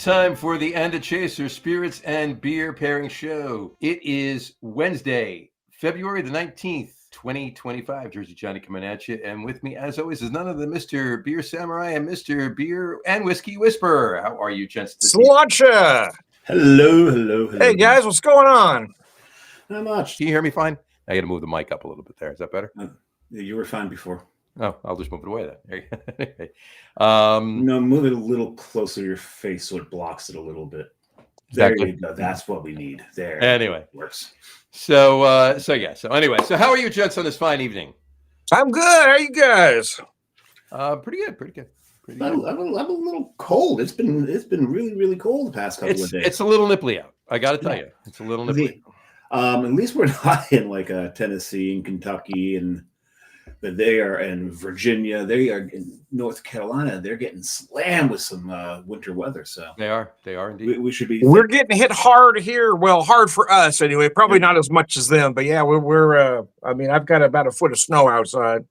time for the And a Chaser Spirits and Beer Pairing Show. It is Wednesday, February the 19th, 2025. Jersey Johnny coming at you. And with me, as always, is none other than Mr. Beer Samurai and Mr. Beer and Whiskey Whisperer. How are you, gents? Sláinte! Hello. Hey, guys, what's going on? Not much. Can you hear me fine? I got to move the mic up a little bit there. Is that better? You were fine before. Oh, I'll just move it away then. There you go. No, move it a little closer to your face so it blocks it a little bit. Exactly. There you go. That's what we need. There. Anyway. It works. So anyway, how are you, gents, on this fine evening? I'm good. How are you guys? Pretty good. I'm a little cold. It's been really cold the past couple of days. It's a little nipply out. I got to tell you, it's a little nipply. At least we're not in like Tennessee and Kentucky but they are in Virginia. They are in North Carolina. They're getting slammed with some winter weather. So they are indeed. We should be. We're getting hit hard here. Well, hard for us anyway. Probably not as much as them, but yeah, we're. I mean, I've got about a foot of snow outside.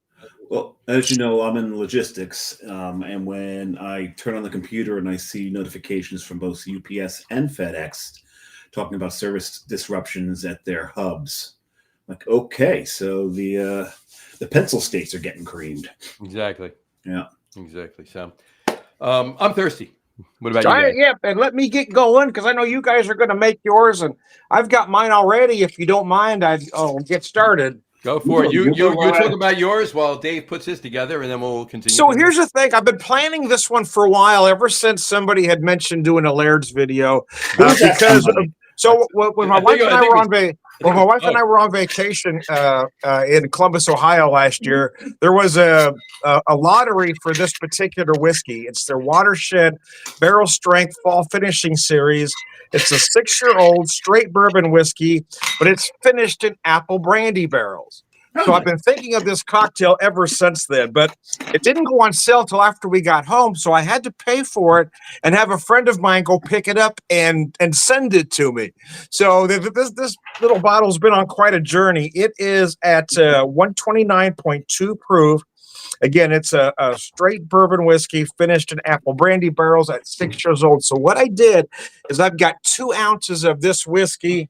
Well, as you know, I'm in logistics, and when I turn on the computer and I see notifications from both UPS and FedEx talking about service disruptions at their hubs, like, okay, so the pencil states are getting creamed. Exactly. Yeah. Exactly. So, I'm thirsty. What about you guys? Yeah, and let me get going because I know you guys are going to make yours, and I've got mine already. If you don't mind, I'll get started. Go for it. You talk about yours while Dave puts his together, and then we'll continue. So here's the thing. I've been planning this one for a while, ever since somebody had mentioned doing a Laird's video. Because when my wife and I were on vacation in Columbus, Ohio last year, there was a lottery for this particular whiskey. It's their Watershed Barrel Strength Fall Finishing Series. It's a 6-year-old straight bourbon whiskey, but it's finished in apple brandy barrels. So I've been thinking of this cocktail ever since then, but it didn't go on sale till after we got home. So I had to pay for it and have a friend of mine go pick it up and send it to me. So this little bottle's been on quite a journey. It is at 129.2 proof. Again, it's a straight bourbon whiskey finished in apple brandy barrels at 6 years old. So what I did is I've got 2 ounces of this whiskey.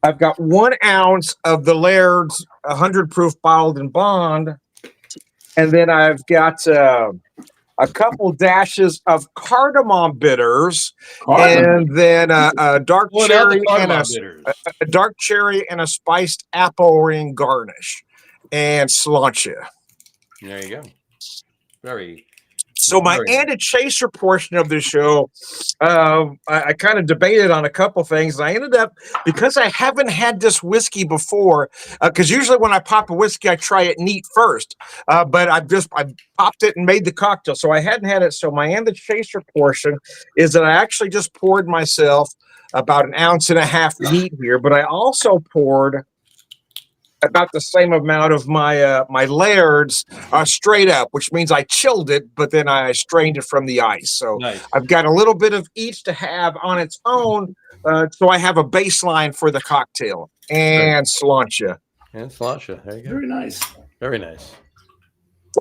I've got 1 ounce of the Laird's 100 proof bottled in bond. And then I've got a couple dashes of cardamom bitters, and then a dark cherry and a dark cherry and a spiced apple ring garnish. And sláinte. There you go. Very. So my And a Chaser portion of the show, I kind of debated on a couple things. I ended up, because I haven't had this whiskey before, because usually when I pop a whiskey, I try it neat first. But I popped it and made the cocktail, so I hadn't had it. So my And a Chaser portion is that I actually just poured myself about 1.5 ounces neat here, but I also poured about the same amount of my my Laird's straight up, which means I chilled it, but then I strained it from the ice. So nice. I've got a little bit of each to have on its own, so I have a baseline for the cocktail. And sláinte. And sláinte. There you go. Very nice. Very nice.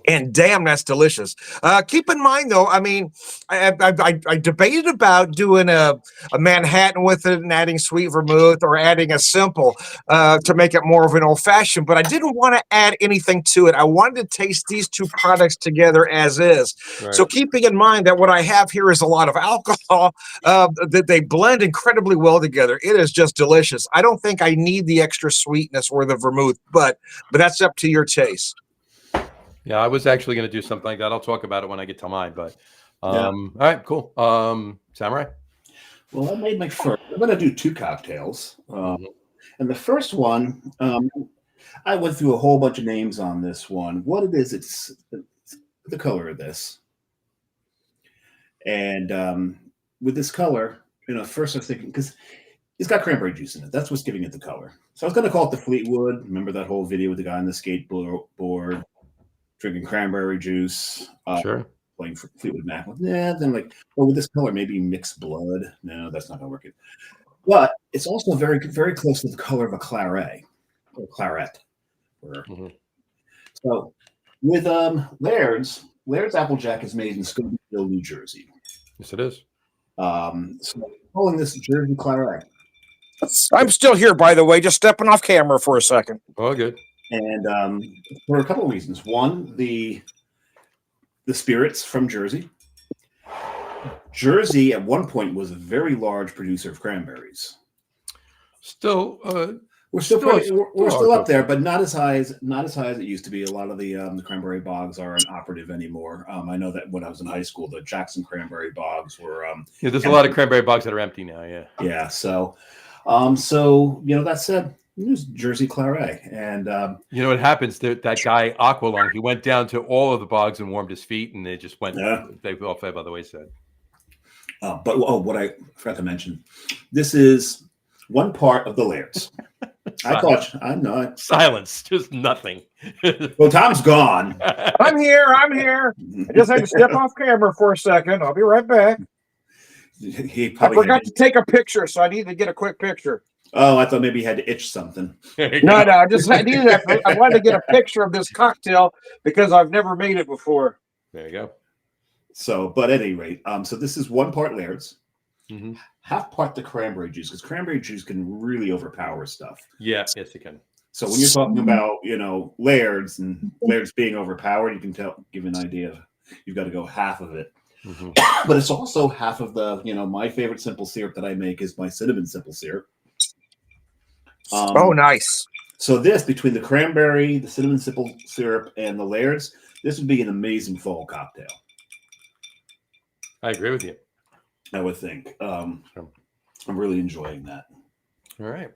And damn, that's delicious. Keep in mind, though, I mean, I debated about doing a Manhattan with it and adding sweet vermouth or adding a simple to make it more of an old-fashioned, but I didn't want to add anything to it. I wanted to taste these 2 products together as is. Right. So keeping in mind that what I have here is a lot of alcohol, that they blend incredibly well together. It is just delicious. I don't think I need the extra sweetness or the vermouth, but that's up to your taste. Yeah, I was actually going to do something like that. I'll talk about it when I get to mine. But all right, cool. Samurai. Well, I made my first. I'm going to do 2 cocktails, and the first one, I went through a whole bunch of names on this one. What it is, it's the color of this, and with this color, first I was thinking because it's got cranberry juice in it. That's what's giving it the color. So I was going to call it the Fleetwood. Remember that whole video with the guy on the skateboard? Drinking cranberry juice, sure. Playing for Fleetwood Mac. Then with this color, maybe mixed blood. No, that's not gonna work. But it's also very, very close to the color of a claret or claret. So with Laird's Applejack is made in Scotch Hill, New Jersey. Yes, it is. So calling this Jersey Claret. I'm still here, by the way, just stepping off camera for a second. Oh, good. And for a couple of reasons. One, the spirits from Jersey. Jersey at one point was a very large producer of cranberries. Still, we're still up there, but not as high as it used to be. A lot of the cranberry bogs aren't operative anymore. I know that when I was in high school, the Jackson cranberry bogs were. There's empty. A lot of cranberry bogs that are empty now. Yeah. Yeah. So that said, it Jersey Claret, and you know what happens? That guy Aqualung, he went down to all of the bogs and warmed his feet, and they just went. Yeah. They all fell by the wayside. But what I forgot to mention, this is one part of the Lairds. I know. Silence, just nothing. Well, Tom's gone. I'm here. I just had to step off camera for a second. I'll be right back. I forgot to take a picture, so I need to get a quick picture. Oh, I thought maybe you had to itch something. No, I needed that. I wanted to get a picture of this cocktail because I've never made it before. There you go. So, but at any rate, so this is one part Laird's, half part the cranberry juice, because cranberry juice can really overpower stuff. Yeah, yes, it can. So when you're talking about, Laird's and Laird's being overpowered, you can give an idea. You've got to go half of it. But it's also half of the, my favorite simple syrup that I make is my cinnamon simple syrup. Nice. So this, between the cranberry, the cinnamon simple syrup, and the Laird's, this would be an amazing fall cocktail. I agree with you. I would think. I'm really enjoying that. All right.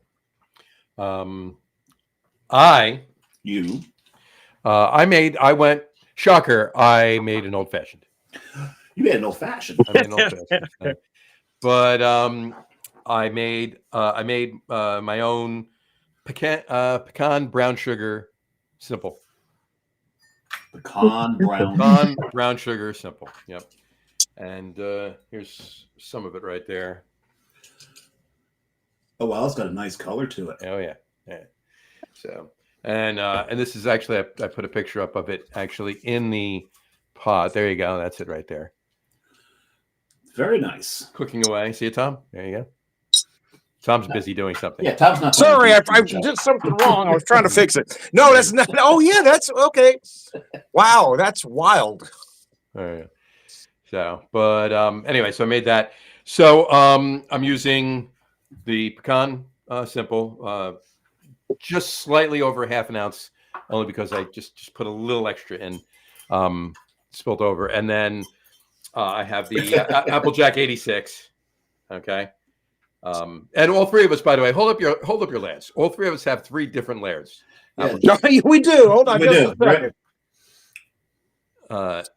Shocker, I made an old fashioned. You made an old fashioned. I made an old fashioned. But I made my own pecan brown sugar simple. Pecan brown sugar simple. Yep. And here's some of it right there. Oh wow, it's got a nice color to it. Oh yeah. So and this is actually I put a picture up of it actually in the pot. There you go. That's it right there. Very nice. Cooking away. See it, Tom? There you go. Tom's busy doing something. Yeah, Tom's not. Sorry, I did something wrong. I was trying to fix it. No, that's not. Oh yeah, that's okay. Wow, that's wild. Oh, yeah. So, but anyway, so I made that. So I'm using the pecan simple, just slightly over half an ounce, only because I just put a little extra in, spilled over, and then I have the Applejack 86. Okay, and all three of us, by the way, hold up your Lairds. All three of us have three different Lairds. Yeah. We do. Hold on, just a second.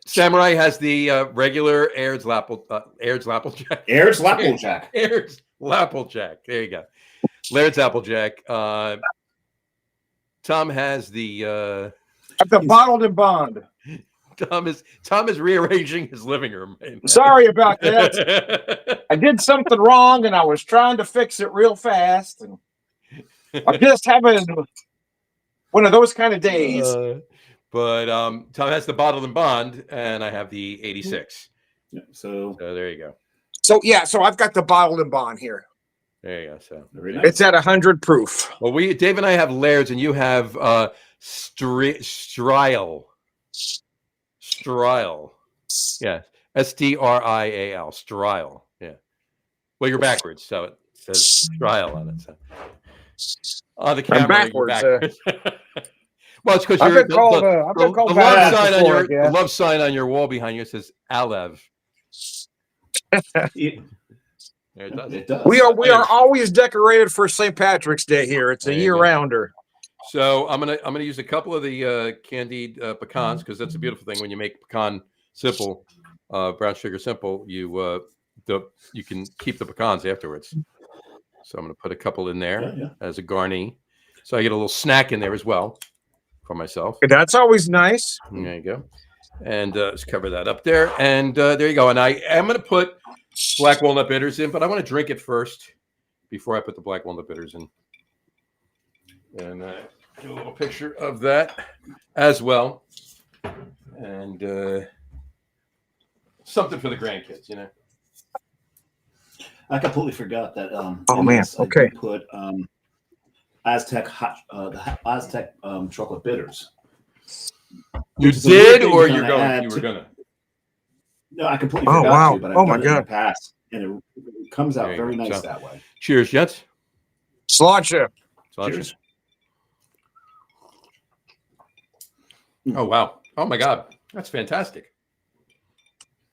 Samurai has the regular Laird's Applejack. Laird's Applejack. Laird's Applejack. There you go. Laird's Applejack. Tom has the bottled and bond. Tom is rearranging his living room. Sorry about that. I did something wrong, and I was trying to fix it real fast. And I'm just having one of those kind of days. But Tom has the bottled and bond, and I have the 86. Yeah, so there you go. So I've got the bottled and bond here. There you go. So nice. It's at 100 proof. Well, Dave and I have Laird's, and you have Strial. Yeah, Strial. Strial. Yeah. Well, you're backwards, so it says Strial on it. So. On the camera, I'm backwards. Well, it's because you're the love sign on your wall behind you says Alev. It does. We are always decorated for St. Patrick's Day here. It's a year-rounder. So I'm gonna use a couple of the candied pecans, because that's a beautiful thing when you make pecan simple, brown sugar simple. You can keep the pecans afterwards. So I'm gonna put a couple in there as a garni, so I get a little snack in there as well for myself. That's always nice. There you go. And let's cover that up there. And there you go. And I am going to put black walnut bitters in, but I want to drink it first before I put the black walnut bitters in. And do a little picture of that as well. And something for the grandkids, you know. I completely forgot that. Oh man, okay. I put Aztec Aztec chocolate bitters. You did, or you're going? You were gonna? No, I completely forgot to, but I've done it in the past, and it comes out very nice that way. Cheers, Jets. Sláinte. Cheers. Oh wow! Oh my God, that's fantastic.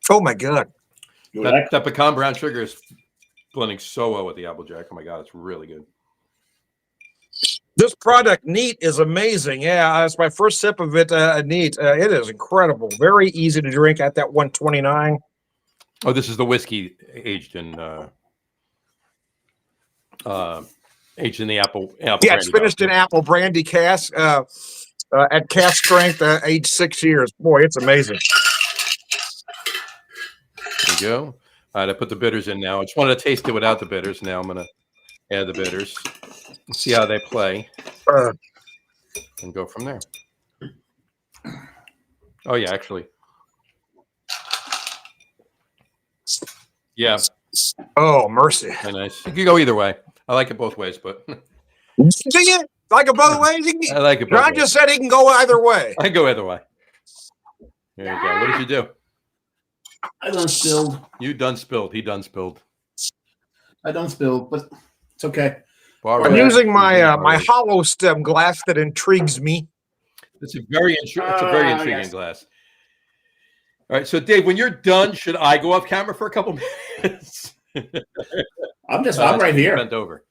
Oh my God, that pecan brown sugar is blending so well with the Applejack. Oh my God, it's really good. This product, neat, is amazing. Yeah, it's my first sip of it. Neat, it is incredible. Very easy to drink at that 129. Oh, this is the whiskey aged in the apple. Yeah, it's finished in apple brandy cask at cask strength, aged 6 years. Boy, it's amazing. There you go. All right, I put the bitters in now. I just wanted to taste it without the bitters. Now I'm going to add the bitters. See how they play. And go from there. Oh, yeah, actually. Yeah. Oh, mercy. Very nice. You can go either way. I like it both ways, but. Do you like it both ways? I like it both ways. John just said he can go either way. I can go either way. There you go. What did you do? I done spilled. You done spilled. He done spilled. I done spilled, but it's okay. I'm using my my hollow stem glass that intrigues me. It's a very intriguing glass. All right, so Dave, when you're done, should I go off camera for a couple minutes? I'm right here. Bent over.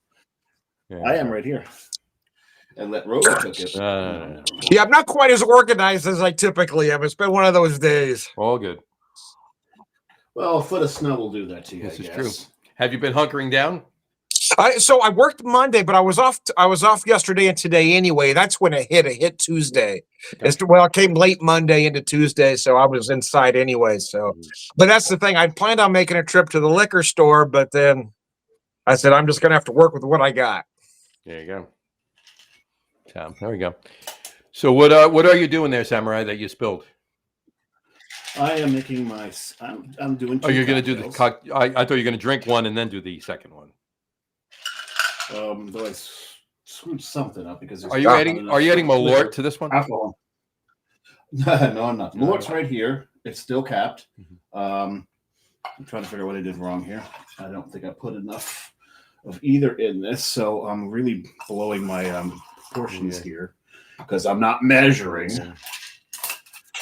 Yeah. I am right here. And let Rover cook it. Yeah, I'm not quite as organized as I typically am. It's been one of those days. All good. Well, a foot of snow will do that to you. This is true. Have you been hunkering down? So I worked Monday, but I was off yesterday and today anyway. That's when it hit. It hit Tuesday. Okay. It came late Monday into Tuesday, so I was inside anyway. So, but that's the thing. I planned on making a trip to the liquor store, but then I said I'm just going to have to work with what I got. There you go. Tom, there we go. So what are you doing there, Samurai, that you spilled? I am making my. I'm doing. Oh, you're going to do the cocktail. I thought you were going to drink one and then do the second one. Though I screwed something up because are you adding Malort to this one? Alcohol. No, I'm not. Malort's right here. It's still capped. I'm trying to figure out what I did wrong here. I don't think I put enough of either in this, so I'm really blowing my proportions here because I'm not measuring.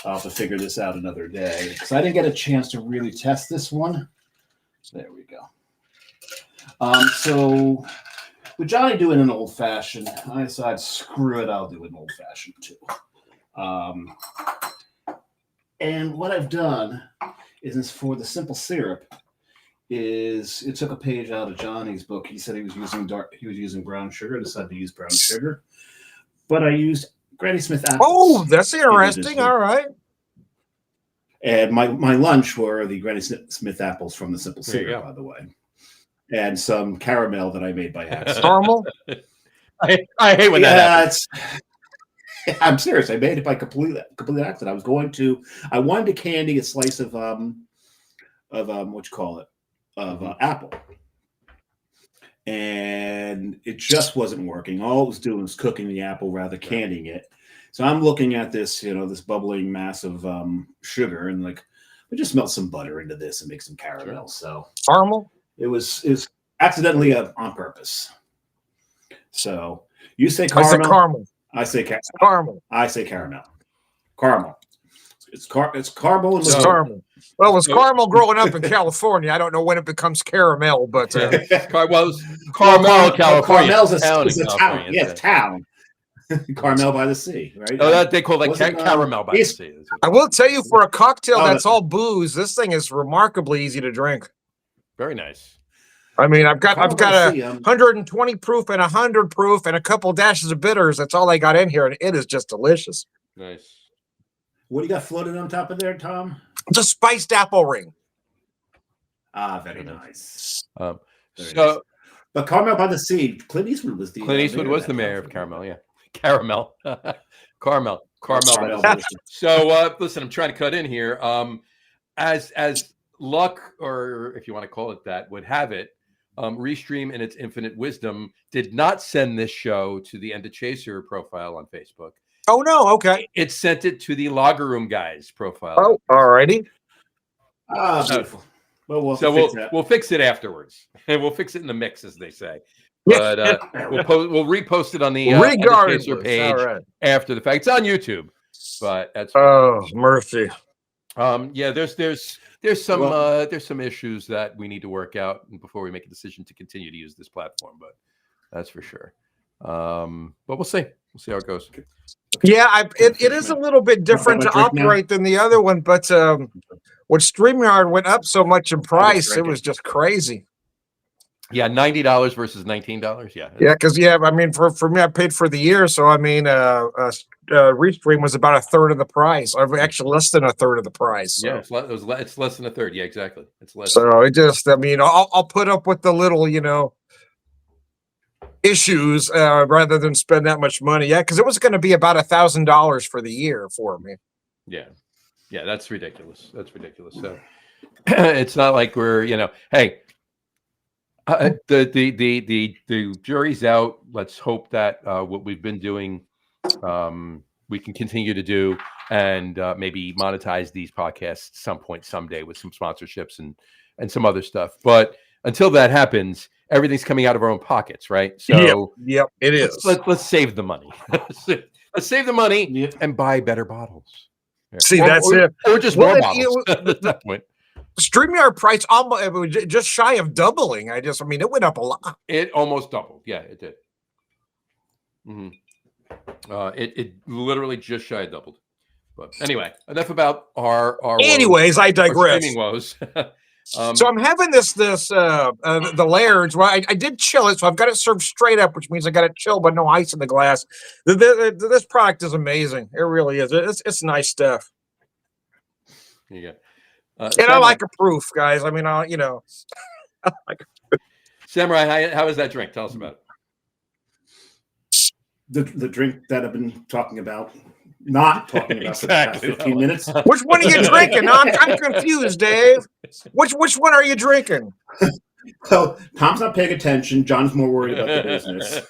I'll have to figure this out another day because I didn't get a chance to really test this one. There we go. So with Johnny doing an old fashioned, I decided, screw it, I'll do an old fashioned too. And what I've done is for the simple syrup is it took a page out of Johnny's book. He said he was using brown sugar. I decided to use brown sugar, but I used Granny Smith apples. Oh, that's interesting. All right. And my lunch were the Granny Smith apples from the simple syrup, by the way. And some caramel that I made by accident. Caramel? I hate when that happens. I'm serious. I made it by complete accident. I wanted to candy a slice of apple, and it just wasn't working. All it was doing was cooking the apple rather than candying it. So I'm looking at this, this bubbling mass of sugar, and like, we just melt some butter into this and make some caramel. So caramel. It was accidentally on purpose. So you say caramel. I say caramel. I say caramel. Caramel. It's caramel and caramel. Well, it was caramel growing up in California. I don't know when it becomes caramel, but Carmel, California. Carmel's a town. Yeah, town. Carmel by the Sea, right? Oh, that they call that caramel by the sea. I will tell you, for a cocktail that's all booze, this thing is remarkably easy to drink. Very nice. I mean, I've got a 120 proof and 100 proof and a couple dashes of bitters. That's all I got in here, and it is just delicious. Nice. What do you got floated on top of there, Tom? It's a spiced apple ring. Ah, very nice. Nice. But Carmel by the Sea, Clint Eastwood was the mayor of Carmel. Yeah, Caramel, Carmel. So listen, I'm trying to cut in here. as luck, or if you want to call it that, would have it, Restream in its infinite wisdom did not send this show to the End of Chaser profile on Facebook. Oh no, okay. It sent it to the Logger Room guys profile. Oh, alrighty. Ah, beautiful. Well, we'll fix it afterwards, and we'll fix it in the mix, as they say. But we'll repost it on the Chaser page after the fact. It's on YouTube, but that's mercy. Yeah, there's some issues that we need to work out before we make a decision to continue to use this platform, but that's for sure. But we'll see how it goes. Yeah, it is a little bit different to operate than the other one, but when StreamYard went up so much in price, it was just crazy. Yeah, $90 versus $19. Yeah, because I mean, for me, I paid for the year, so I mean, Restream was about a third of the price, or actually less than a third of the price. So. Yeah, it's less than a third. Yeah, exactly. It's less. So it just, I mean, I'll put up with the little, issues rather than spend that much money. Yeah, because it was going to be about $1,000 for the year for me. Yeah, that's ridiculous. So it's not like we're, hey. The jury's out. Let's hope that what we've been doing, we can continue to do, and maybe monetize these podcasts some point someday with some sponsorships and some other stuff. But until that happens, everything's coming out of our own pockets, right? So yep, it is. Let's save the money. Let's save the money and buy better bottles. See, that's it. Or just more bottles at that point. StreamYard price almost just shy of doubling. I mean, it went up a lot. It almost doubled. Yeah, it did. It literally just shy of doubled. But anyway, enough about our Anyways, I digress. Streaming woes. So I'm having the Lairds. Well, I did chill it, so I've got it served straight up, which means I got it chilled, but no ice in the glass. This product is amazing. It really is. It's nice stuff. Yeah. And I like a proof, guys. I mean, Samurai, how is that drink? Tell us about it. The drink that I've been talking about, not talking about exactly. for the past 15 minutes. Which one are you drinking? No, I'm confused, Dave. Which one are you drinking? So Tom's not paying attention. John's more worried about the business.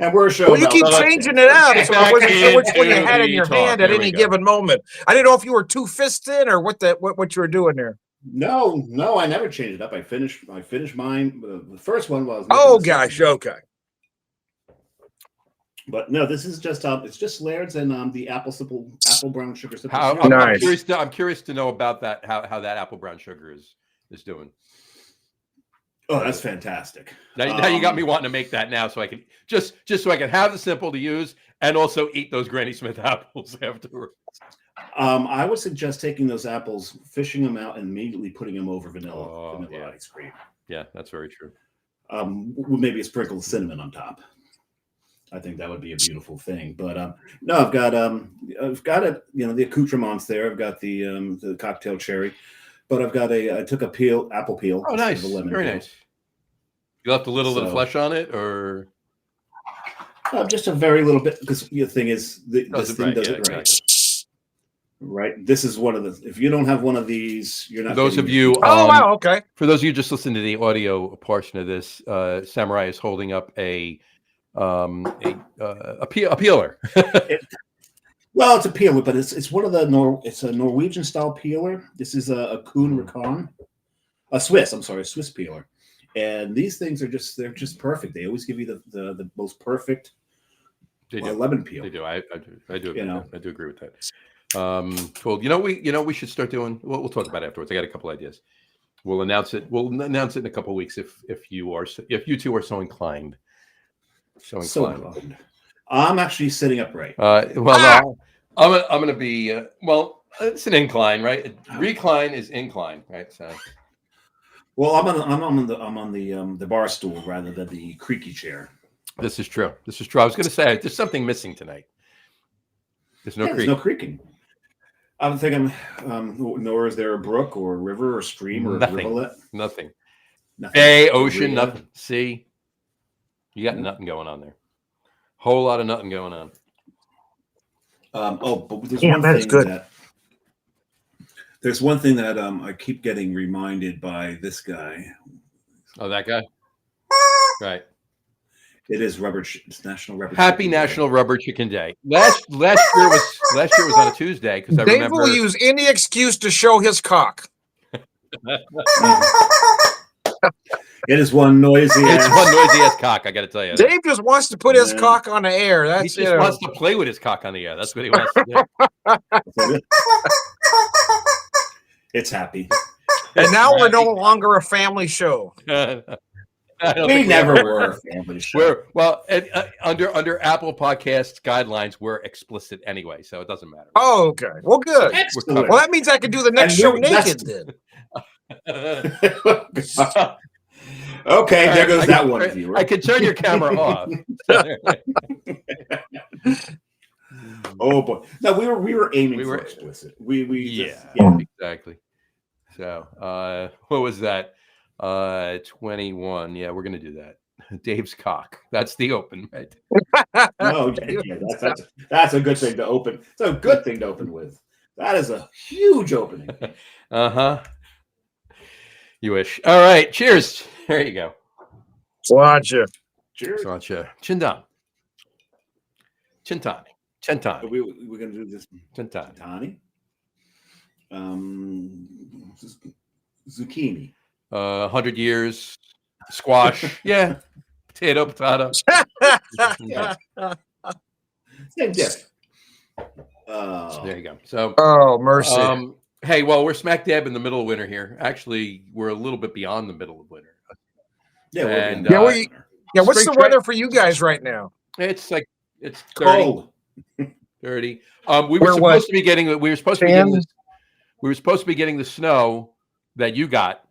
And we're a show. Well, you keep changing it up, so I wasn't sure which one you had in your hand at any given moment. I didn't know if you were two-fisted or what you were doing there. No, I never changed it up. I finished mine. The first one was. Oh gosh, okay. But no, this is just it's just Laird's and the apple brown sugar. Nice. I'm curious to know about that. How that apple brown sugar is doing. Oh, that's fantastic. Now you got me wanting to make that now, so I can just so I can have the simple to use and also eat those Granny Smith apples afterwards. I would suggest taking those apples, fishing them out, and immediately putting them over vanilla ice cream. Yeah, that's very true. With maybe a sprinkle of cinnamon on top. I think that would be a beautiful thing. But no, I've got the accoutrements there. I've got the cocktail cherry, but I took apple peel. Oh, nice, very nice. You left a little bit of flesh on it, or just a very little bit, because the thing is, this thing does it right. Exactly. Right. This is one of the. If you don't have one of these, you're not. Those of you. Wow. Okay. For those of you just listening to the audio portion of this, Samurai is holding up a peeler. Well, it's a peeler, but it's one of the it's a Norwegian style peeler. This is a Kuhn Rikon, a Swiss peeler, and these things they're just perfect. They always give you the most perfect lemon peel. They do. I do. I do agree with that. Cool. We should start doing. We'll talk about it afterwards. I got a couple ideas. We'll announce it. We'll announce it in a couple of weeks if you two are so inclined. So inclined. I'm actually sitting upright. No, I'm going to be. It's an incline, right? Recline is incline, right? So. Well, I'm on the bar stool rather than the creaky chair. This is true. I was going to say there's something missing tonight. There's no creaking. I'm thinking, nor is there a brook or a river or stream or a rivulet. Nothing. Bay, ocean, nothing. Sea. You got nothing going on there. Whole lot of nothing going on. But there's one thing There's one thing that I keep getting reminded by this guy. Oh, that guy. Right. It is it's National Rubber. Happy Chicken National Day. Rubber Chicken Day. Last year was on a Tuesday because I Dave remember. will use any excuse to show his cock. It is one noisy. It's one noisy ass cock. I got to tell you. Dave just wants to put his cock on the air. That's he just wants to play with his cock on the air. That's what he wants to do. It's happy. And now we're no longer a family show. We never were a family show. Under Apple Podcasts guidelines, we're explicit anyway, so it doesn't matter. Oh, okay. Well, good. Excellent. Well, that means I can do the next show naked then. Okay, there goes that one viewer. I can turn your camera off. Oh boy! No, we were aiming for explicit. Yeah, exactly. So, what was that? 21. Yeah, we're gonna do that. Dave's cock. That's the open, right? No, yeah, that's a good thing to open. It's a good thing to open with. That is a huge opening. You wish. All right. Cheers. There you go. Watcha. Cheers. Watcha. Chindan. Chintani. Chintani. We're gonna do this. Chintani. Zucchini. 100 years. Squash. Yeah. Potato. Yeah. Same dip. There you go. So. Oh, mercy. Hey, well, we're smack dab in the middle of winter here. Actually, we're a little bit beyond the middle of winter. Yeah, what's the weather for you guys right now? It's 30. Cold. 30. We were supposed to be getting the snow that you got.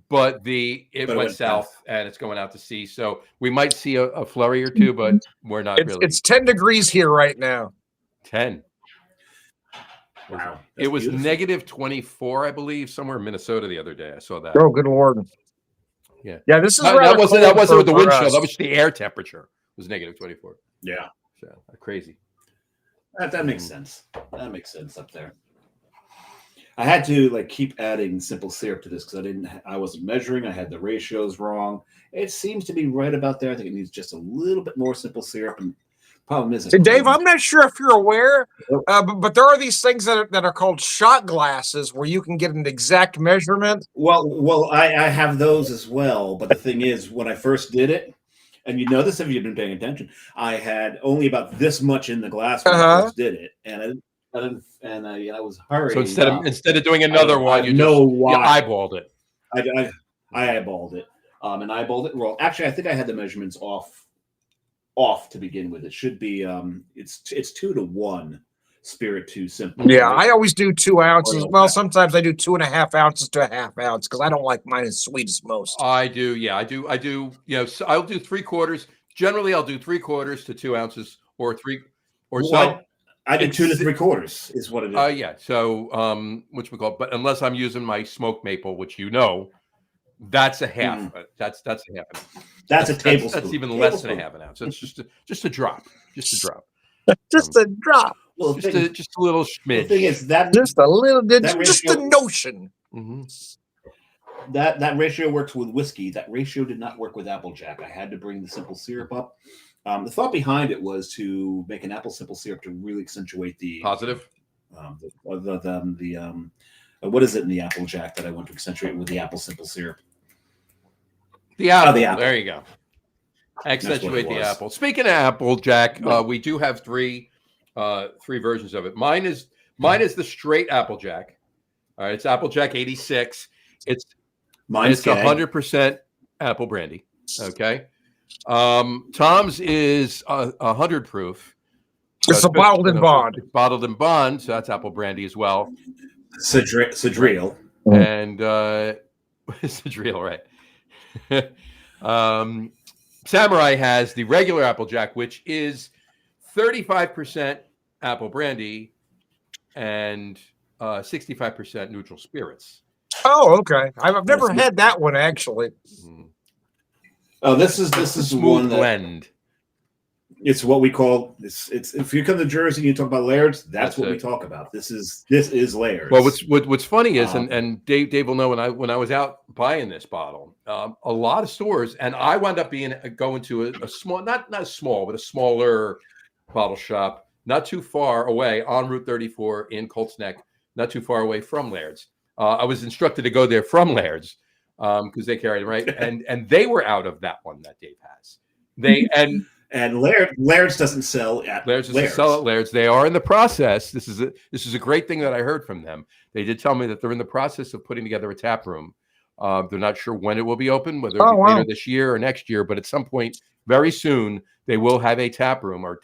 But it went south and it's going out to sea. So we might see a flurry or two, but we're not really. It's 10 degrees here right now. 10. Wow. It was beautiful. negative 24, I believe, somewhere in Minnesota the other day. I saw that. Oh, good Lord. Yeah. Yeah, this is that wasn't with the wind chill. That was the air temperature was negative 24. Yeah. So crazy. That makes sense. That makes sense up there. I had to keep adding simple syrup to this because I wasn't measuring. I had the ratios wrong. It seems to be right about there. I think it needs just a little bit more simple syrup. And problem is, Dave, I'm not sure if you're aware, but there are these things that are called shot glasses where you can get an exact measurement. Well, I have those as well. But the thing is, when I first did it, and you know this if you've been paying attention, I had only about this much in the glass when I first did it, and I was hurrying. So instead of doing another one, you eyeballed it. I eyeballed it, and eyeballed it wrong. Actually, I think I had the measurements off to begin with. It should be it's 2-to-1 spirit to simple. Yeah, I always do 2 ounces. Well, sometimes I do 2.5 ounces to a half ounce because I don't like mine as sweet as most. I do. Yeah, I do. So I'll do 3/4. Generally, I'll do 3/4 to 2 ounces or 3 or so. I did 2 to 3/4 is what it is. Yeah. So which we call it, but unless I'm using my smoked maple, which that's a half. That's a half. That's a tablespoon. That's even less than a half an ounce. It's just a drop. Just a drop. Just a drop. Well, just a little smidge. The thing is that just a little bit. Just a notion. Mm-hmm. That ratio works with whiskey. That ratio did not work with Applejack. I had to bring the simple syrup up. The thought behind it was to make an apple simple syrup to really accentuate the positive. What is it in the Applejack that I want to accentuate with the apple simple syrup? The apple. The apple. There you go. Accentuate the apple. Speaking of Applejack, we do have three versions of it. Mine is the straight Applejack. All right, it's Applejack 86. It's 100% apple brandy. Okay. Tom's is 100 proof. It's a bottled in bond. Bottled in bond, so that's apple brandy as well. Cedril. And Cedril, right. Samurai has the regular Applejack, which is 35% apple brandy and 65% neutral spirits. Oh, okay. I've never had that one actually. Oh, this is smooth one blend. It's what we call it's if you come to Jersey and you talk about Laird's, that's what we talk about. This is Laird's. Well, what's funny is, and Dave will know when I was out buying this bottle, a lot of stores, and I wound up going to a small, not small, but a smaller bottle shop, not too far away on Route 34 in Colts Neck, not too far away from Laird's. I was instructed to go there from Laird's because they carried it, right, and they were out of that one that Dave has. And Laird's doesn't sell at Laird's. Doesn't sell at Laird's. They are in the process. This is a great thing that I heard from them. They did tell me that they're in the process of putting together a tap room. They're not sure when it will be open, whether it'll be later this year or next year, but at some point very soon they will have a tap room, not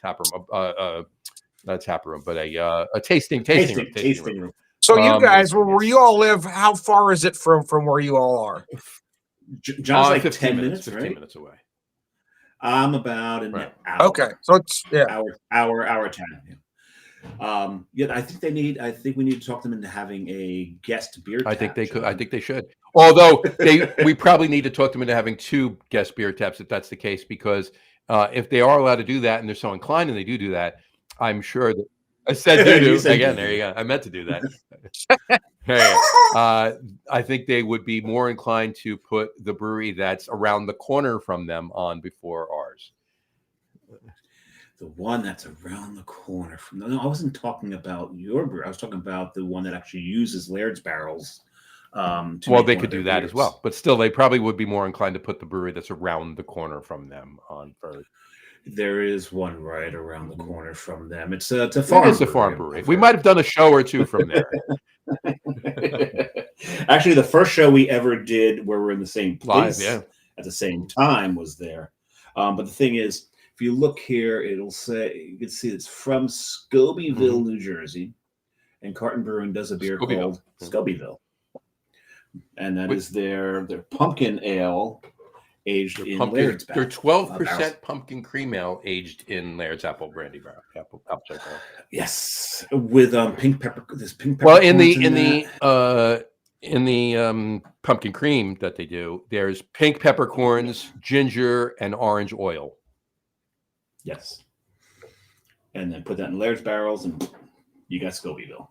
a tap room, but a tasting room. So you guys, where you all live, how far is it from where you all are? John's like 15 minutes, 15 right? minutes away. I'm about an hour. Okay, so it's hour 10. Yeah, I think we need to talk them into having a guest beer tap. I think they could. I think they should. Although we probably need to talk them into having 2 guest beer taps if that's the case, because if they are allowed to do that and they're so inclined and they do that, I'm sure that I said do again. There you go. I meant to do that. Hey, I think they would be more inclined to put the brewery that's around the corner from them on before ours. The one that's around the corner from them. No, I wasn't talking about your brewery. I was talking about the one that actually uses Laird's barrels. Well, they could do that as well, but still, they probably would be more inclined to put the brewery that's around the corner from them on first. There is one right around the corner from them. It's a farm. It's a farm brewery. We might have done a show or 2 from there. Actually, the first show we ever did where we're in the same place at the same time was there. But the thing is, if you look here, it'll say, you can see it's from Scobeyville, New Jersey. And Carton Brewing does a beer called Scobeyville. And that is their pumpkin ale aged in Laird's barrel. They're 12% pumpkin cream ale aged in Laird's apple brandy barrel. Apple cider barrel. Yes, with pink pepper. This pink pepper. Well, in the pumpkin cream that they do, there's pink peppercorns, ginger, and orange oil. Yes, and then put that in Laird's barrels, and you got Scobeyville.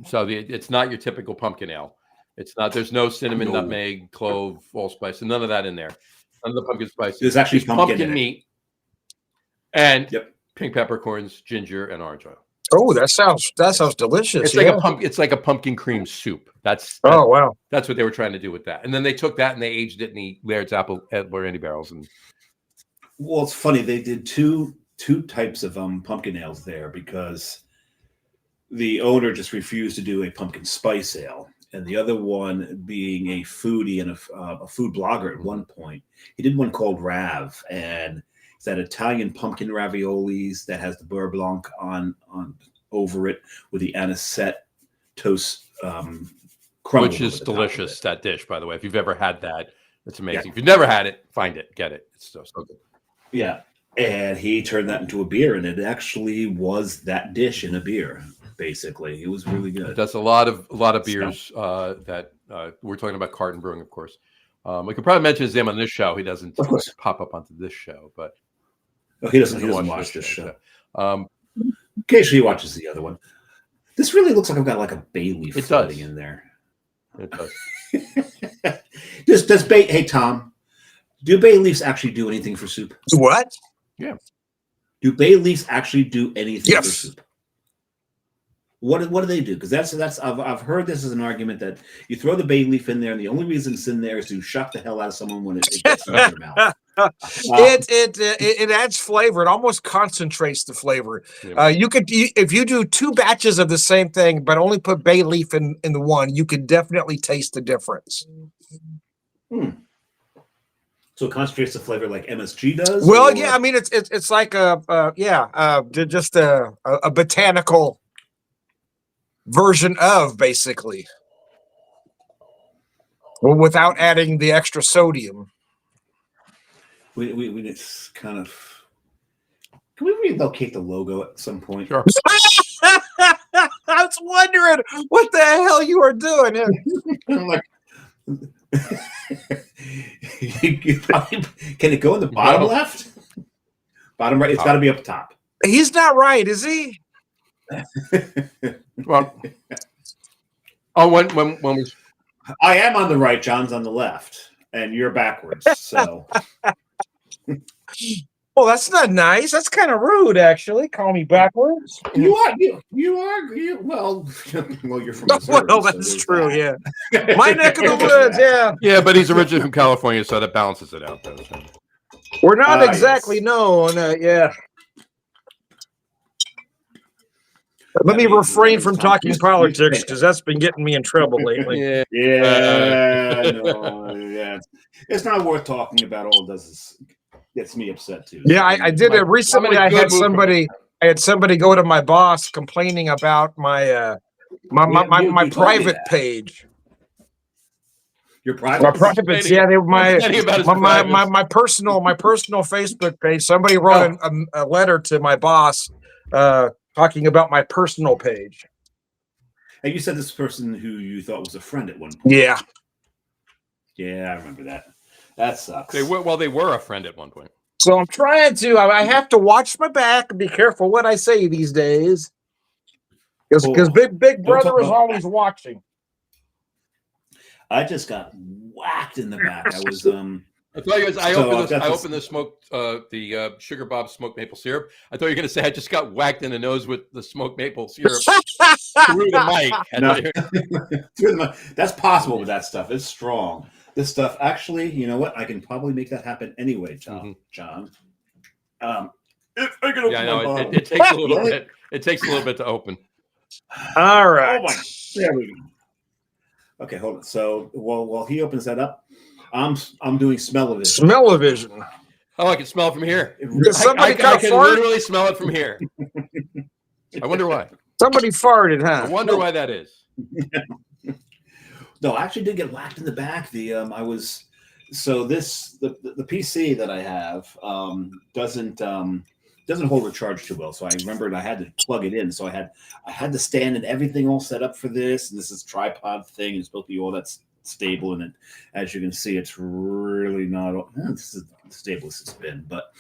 So it's not your typical pumpkin ale. It's not. There's no cinnamon, nutmeg, clove, allspice, and none of that in there. None of the pumpkin spices. There's actually pumpkin meat and pink peppercorns, ginger, and orange oil. Oh, that sounds delicious. It's like a pumpkin cream soup. That's wow. That's what they were trying to do with that. And then they took that and they aged it in the Laird's apple brandy barrels. And well, it's funny, they did two types of pumpkin ales there because the owner just refused to do a pumpkin spice ale. And the other one being a foodie and a food blogger at one point. He did one called Rav, and it's that Italian pumpkin raviolis that has the beurre blanc on over it with the anisette toast crumble. Which is delicious, that dish, by the way. If you've ever had that, it's amazing. Yeah. If you've never had it, find it, get it. It's so good. Yeah. And he turned that into a beer, and it actually was that dish in a beer. Basically, it was really good. That's a lot of beers that we're talking about. Carton Brewing, of course. We could probably mention his name on this show. He doesn't pop up onto this show, but he doesn't watch this show. Occasionally, he watches the other one. This really looks like I've got like a bay leaf floating in there. It does. Hey Tom, do bay leaves actually do anything for soup? What? Yeah. Do bay leaves actually do anything for soup? What do they do? Because that's I've heard this as an argument that you throw the bay leaf in there, and the only reason it's in there is to shock the hell out of someone when it gets in their mouth. It adds flavor. It almost concentrates the flavor. Yeah. If you do 2 batches of the same thing, but only put bay leaf in the one, you could definitely taste the difference. So it concentrates the flavor like MSG does. Well, yeah, I mean it's like just a botanical version of, basically, well, without adding the extra sodium. We just kind of, can we relocate the logo at some point? Sure. I was wondering what the hell you are doing. I'm like, can it go in the bottom left? Bottom right. It's got to be up top. He's not right, is he? Well, when we. I am on the right. John's on the left, and you're backwards. So. Well, that's not nice. That's kind of rude, actually. Call me backwards. You are. Well, you're from Missouri. Well, that's true. That. Yeah, my neck of the woods. Yeah. Yeah, but he's originally from California, so that balances it out. Though. We're not exactly known. Yeah. Let me refrain from talking politics because that's been getting me in trouble lately. Yeah. It's not worth talking about. All it does is gets me upset too. Yeah, I did it recently. I had somebody go to my boss complaining about my my private page. Your private, my private, yeah, they were my personal Facebook page. Somebody wrote a letter to my boss talking about my personal page. And you said this person who you thought was a friend at one point. Yeah. Yeah, I remember that. That sucks. They were a friend at one point. So I'm trying to. I have to watch my back and be careful what I say these days, because Big Brother is always watching. I just got whacked in the back. I was I thought you guys. I opened the Sugar Bob smoked maple syrup. I thought you were going to say I just got whacked in the nose with the smoked maple syrup through the mic. No. That's possible with that stuff. It's strong. This stuff, actually, you know what? I can probably make that happen anyway, John. John. If I can open my bottle. It takes a little bit. It takes a little bit to open. All right. Oh my! There we go. Okay, hold on. So while he opens that up, I'm doing smell-o-vision. Smell-o-vision. Oh, I can smell it from here. Somebody I can literally smell it from here. I wonder why. Somebody farted, huh? I wonder why that is. No, I actually did get whacked in the back. The PC that I have doesn't hold a charge too well. So I remembered I had to plug it in. So I had the stand and everything all set up for this. And this is tripod thing. It's supposed to be all that's stable. And as you can see, it's really not. This is the stablest it's been. But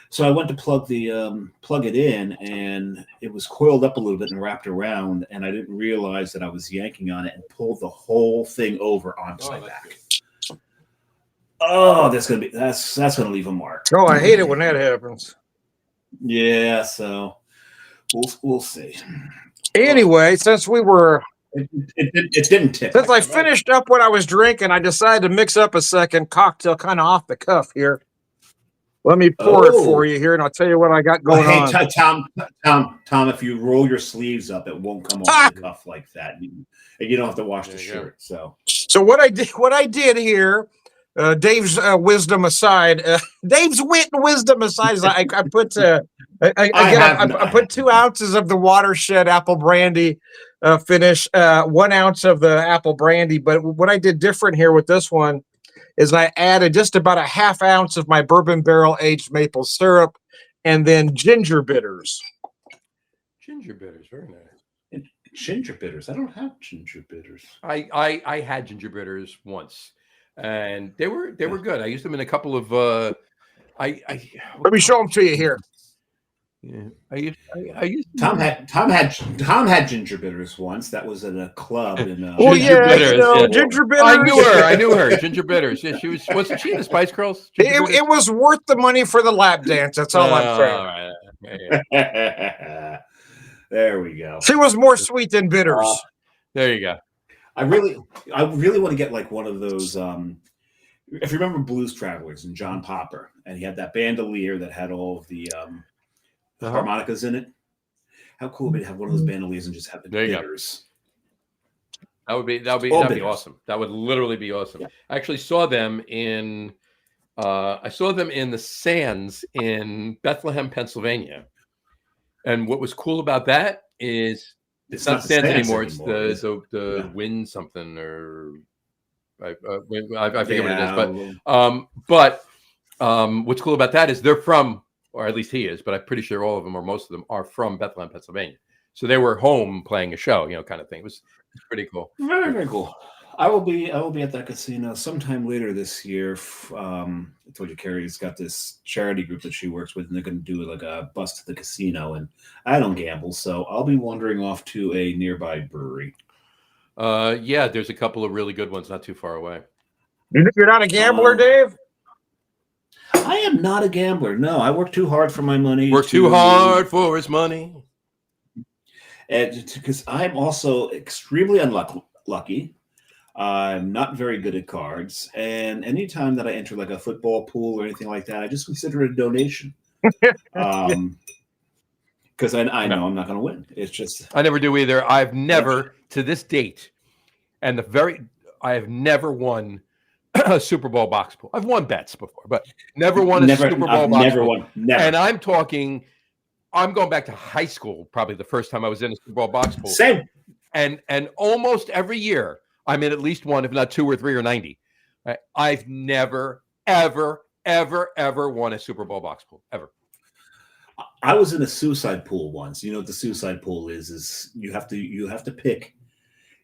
so I went to plug it in, and it was coiled up a little bit and wrapped around, and I didn't realize that I was yanking on it and pulled the whole thing over onto my back. Oh, that's gonna leave a mark. Oh, I hate it when that happens. Yeah, so we'll see. Anyway, since we were it didn't tip. Since I finished up what I was drinking, I decided to mix up a second cocktail kind of off the cuff here. Let me pour it for you here, and I'll tell you what I got going on. Hey, Tom, if you roll your sleeves up, it won't come off the cuff like that. You don't have to wash the shirt. So what I did here, Dave's wisdom aside, Dave's wit and wisdom aside, I put I put 2 ounces of the Watershed apple brandy finish, 1 ounce of the apple brandy. But what I did different here with this one is I added just about a ½ ounce of my bourbon barrel aged maple syrup, and then ginger bitters. Ginger bitters, very nice. Ginger bitters. I don't have ginger bitters. I had ginger bitters once, and they were good. I used them in a couple of. Let me show them to you here. Yeah, I used Tom had ginger bitters once. That was at a club in. Ginger bitters. I knew her. Ginger bitters. Yeah, wasn't she in the Spice Girls? It was worth the money for the lap dance. That's all I'm saying. All right. There we go. She was more sweet than bitters. There you go. I really want to get like one of those. If you remember Blues Travelers and John Popper, and he had that bandolier that had all of the harmonicas in it. How cool would it have one of those bandoliers and just have the bitters? That'd be awesome. That would literally be awesome. Yeah. I actually saw them in the Sands in Bethlehem, Pennsylvania. And what was cool about that is it's not Sands anymore. It's the Wind something, or I forget what it is. But what's cool about that is they're from, or at least he is, but I'm pretty sure all of them or most of them are from Bethlehem, Pennsylvania. So they were home playing a show, kind of thing. It was pretty cool. Very, very cool. I will be at that casino sometime later this year. I told you Carrie's got this charity group that she works with, and they're going to do like a bus to the casino. And I don't gamble, so I'll be wandering off to a nearby brewery. Yeah, there's a couple of really good ones not too far away. You're not a gambler, Dave? I am not a gambler. No, I work too hard for my money. Work too hard for his money. And because I'm also extremely unlucky. I'm not very good at cards, and anytime that I enter like a football pool or anything like that, I just consider it a donation. Because I know I'm not going to win. It's just I never do either. I've never to this date, and I have never won a Super Bowl box pool. I've won bets before, but never won a Super Bowl box pool. Never. And I'm going back to high school, probably the first time I was in a Super Bowl box pool. Same. And almost every year I'm in at least one, if not 2 or 3 or 90. Right? I've never, ever, ever, ever won a Super Bowl box pool, ever. I was in a suicide pool once. You know what the suicide pool is you have to pick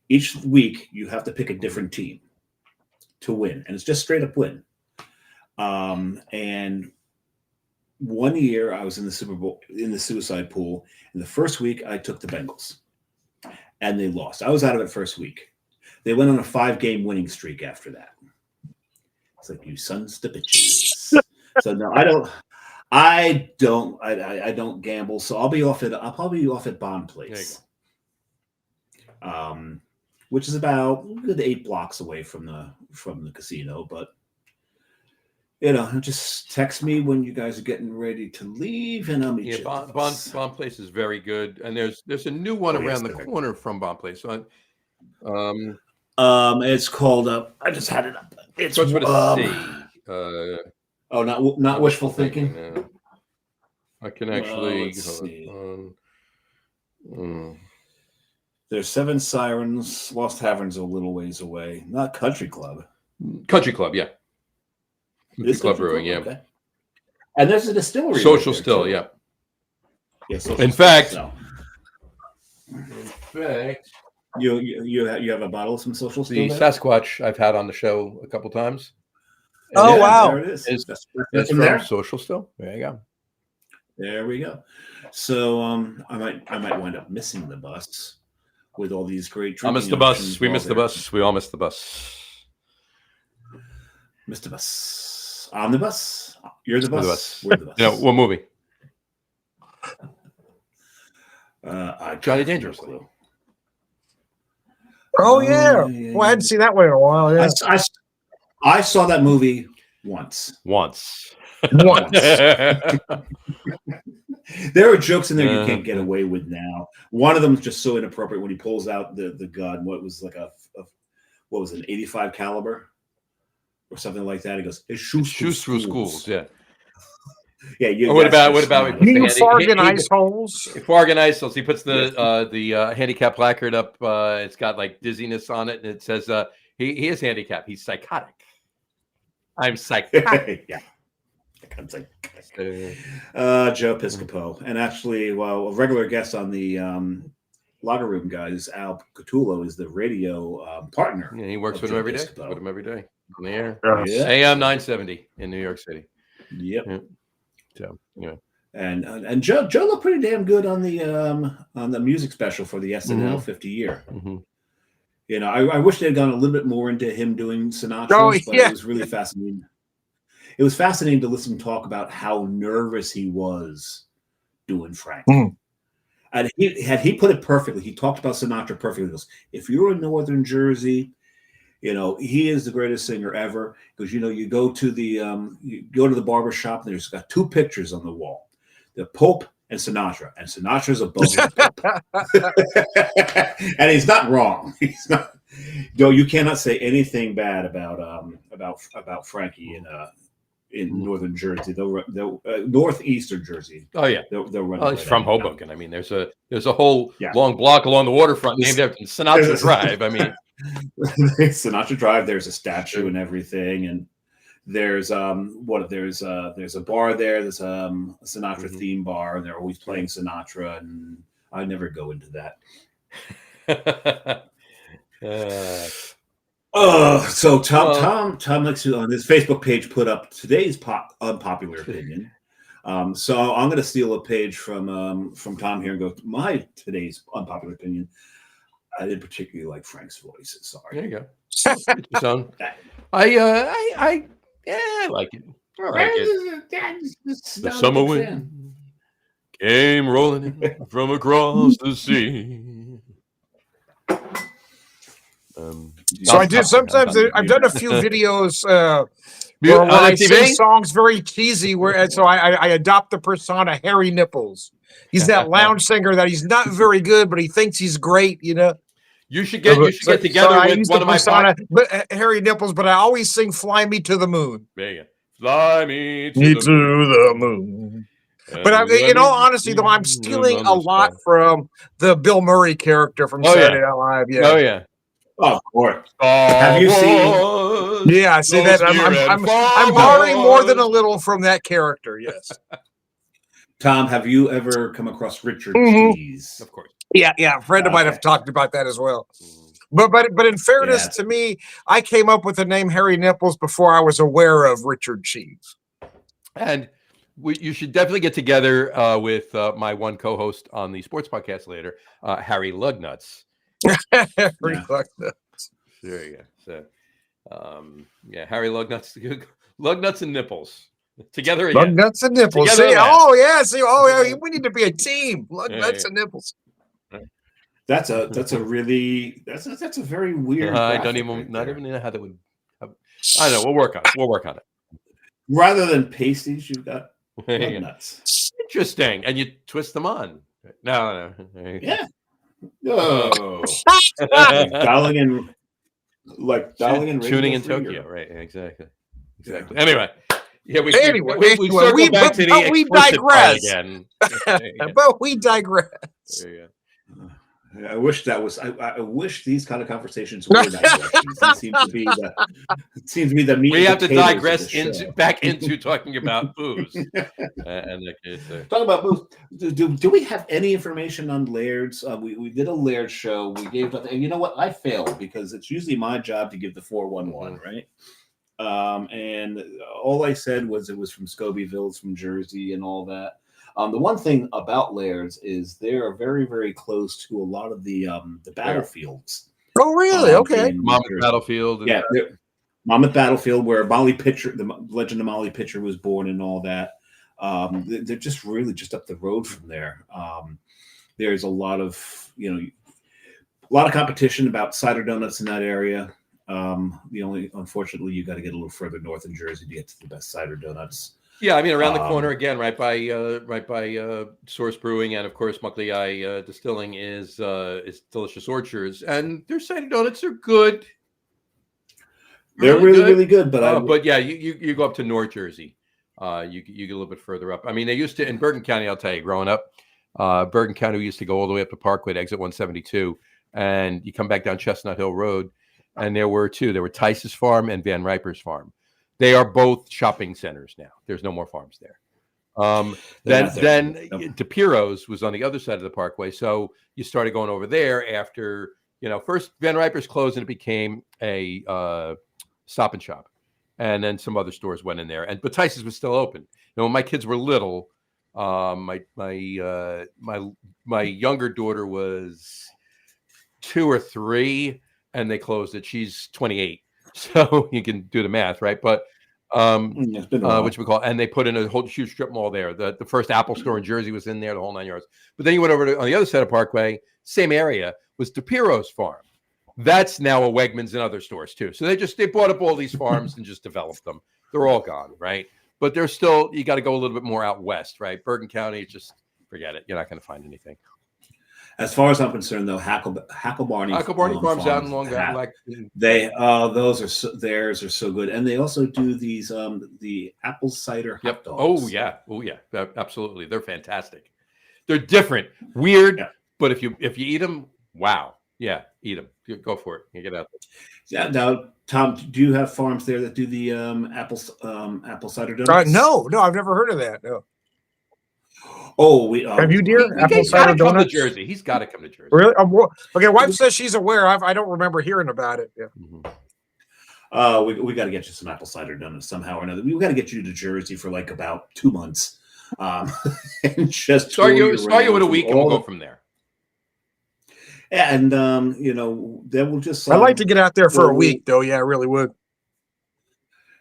each week. You have to pick a different team to win, and it's just straight up win. And one year I was in the suicide pool, and the first week I took the Bengals, and they lost. I was out of it first week. They went on a 5-game winning streak after that. It's like, you sons of bitches. So no, I don't gamble. So I'll probably be off at Bond Place. Which is about 8 blocks away from the casino, but just text me when you guys are getting ready to leave, and I'll meet you. Bond Place is very good, and there's a new one around the corner from Bond Place. It's called I just had it up. It's what's with a C. Not wishful thinking. No. I can actually. There's 7 Sirens. Lost Tavern's a little ways away. Not Country Club. Country Club, yeah. Country Club Brewing, yeah. Okay. And there's a distillery. Social Still, yeah. Yeah. In fact, you have a bottle of some Social Still. The Sasquatch I've had on the show a couple times. Oh, wow! There it is. That's from there? Social Still. There you go. There we go. So I might wind up missing the bus with all these great drinking. I missed the bus. We missed the bus. We all missed the bus. Missed the bus. I'm the bus. You're the bus. We're the bus. No, what movie? Johnny Dangerously. Oh yeah. Well, I hadn't seen that one in a while. Yeah. I saw that movie once. There are jokes in there you can't get away with now. One of them is just so inappropriate when he pulls out the gun. What was like what was it, an 85 caliber or something like that? He goes, "It shoots through schools." Yeah. Yeah. What about you Fargan ice holes? Fargan ice holes. He puts the handicap placard up. It's got like dizziness on it, and it says he is handicapped. He's psychotic. I'm psychotic. Yeah. Joe Piscopo, and actually, a regular guest on the Locker Room guys, Al Catullo, is the radio partner. Yeah, he works with him every day. With him every day on the air. Yeah. AM 970 in New York City. Yep. Yeah. So and Joe looked pretty damn good on the music special for the SNL 50 year. Mm-hmm. I wish they had gone a little bit more into him doing Sinatra, but it was really fascinating. It was fascinating to listen to talk about how nervous he was doing Frank. And he put it perfectly. He talked about Sinatra perfectly. He goes, if you're in Northern Jersey, he is the greatest singer ever. Because you go to the barber shop, and there's got 2 pictures on the wall, the Pope and Sinatra, and Sinatra's above the Pope. And he's not wrong. He's not. You cannot say anything bad about Frankie in Northern Jersey. They'll northeastern Jersey. Oh yeah, they'll run. He's from Hoboken. I mean, there's a whole long block along the waterfront named after Sinatra Drive. I mean, Sinatra Drive. There's a statue and everything, and there's there's a bar there. There's a Sinatra theme bar, and they're always playing Sinatra. And I never go into that. So Tom likes to, on his Facebook page, put up today's unpopular opinion. So I'm going to steal a page from Tom here and go, my today's unpopular opinion. I didn't particularly like Frank's voice. Sorry. There you go. It's your son. I like it. I like it. The summer wind came rolling in from across the sea. So I did. Sometimes I've done a few videos where I sing songs very cheesy. So I adopt the persona Harry Nipples. He's that lounge singer that he's not very good, but he thinks he's great. You know. You should get together with one of my persona, Harry Nipples. But I always sing "Fly Me to the Moon." There you go. Fly me to the moon. But in all honesty, though, I'm stealing a lot from the Bill Murray character from Saturday Night Live. Yeah. Oh yeah. Oh, of course. Have you seen? Yeah, I see that. I'm borrowing more than a little from that character. Yes. Tom, have you ever come across Richard Cheese? Of course. Yeah. A friend of mine have talked about that as well. But in fairness to me, I came up with the name Harry Nipples before I was aware of Richard Cheese. And you should definitely get together with my one co-host on the sports podcast later, Harry Lugnuts. Lugnuts. There you go. So, Harry Lugnuts, Lugnuts and Nipples together again. Lugnuts and Nipples. We need to be a team. Lugnuts and Nipples. That's a very weird. I don't even know how that would. I don't know. We'll work on it. Rather than pasties, you've got nuts. Interesting, and you twist them on. No. Yeah. No. Dialing in tuning in Tokyo, right? Exactly. Yeah. Anyway. Yeah, we digress. Again. But we digress. There you go. I wish that was. I wish these kind of conversations were digressions. It seems to be the meat. We have to digress back into talking about booze. Talking about booze. Do we have any information on Laird's? We did a Laird show. We gave, and you know what? I failed because it's usually my job to give the 411, right? And all I said was it was from Scobeyville, it's from Jersey, and all that. The one thing about Laird's is they are very, very close to a lot of the battlefields. Oh, really? Okay. Monmouth Battlefield. Yeah, Monmouth Battlefield, where Molly Pitcher, the legend of Molly Pitcher, was born, and all that. They're just really just up the road from there. There's a lot of competition about cider donuts in that area. Unfortunately, you got to get a little further north in Jersey to get to the best cider donuts. Yeah, I mean, around the corner again, right by Source Brewing, and of course Muckley Eye Distilling is Delicious Orchards, and their cider donuts are good. They're really good, but yeah, you go up to North Jersey, you get a little bit further up. I mean, they used to in Bergen County. I'll tell you, growing up, Bergen County, we used to go all the way up to Parkway, to exit 172, and you come back down Chestnut Hill Road, and there were two. There were Tice's Farm and Van Riper's Farm. They are both shopping centers now. There's no more farms there. Then DePiro's was on the other side of the Parkway. So you started going over there after, first Van Riper's closed and it became a Stop and Shop. And then some other stores went in there. But Tice's was still open. When my kids were little, my younger daughter was 2 or 3 and they closed it. She's 28. So you can do the math, right? But which we call, and they put in a whole huge strip mall there. The first Apple store in Jersey was in there, the whole 9 yards. But then you went over to on the other side of Parkway, same area, was DePiro's farm. That's now a Wegmans and other stores too. So they bought up all these farms and just developed them. They're all gone, right? But they're still, you got to go a little bit more out west, right? Bergen County, just forget it. You're not going to find anything. As far as I'm concerned, though, Hacklebarney Farms out in Long Island. Theirs are so good, and they also do these the apple cider hot dogs. Oh yeah, absolutely. They're fantastic. They're different, weird, but if you eat them, wow, yeah, eat them. Go for it. You get out there. Yeah. Now, Tom, do you have farms there that do the apple cider donuts? No, I've never heard of that. No. Oh, have you, dear? He's got to come to Jersey. He's got to come to Jersey. Really? Okay, wife says she's aware. I don't remember hearing about it. Yeah. Mm-hmm. We got to get you some apple cider done somehow or another. We got to get you to Jersey for like about 2 months, and just start you with a week, and we'll go from there. And then we'll just. I'd like to get out there for a week, though. Yeah, I really would.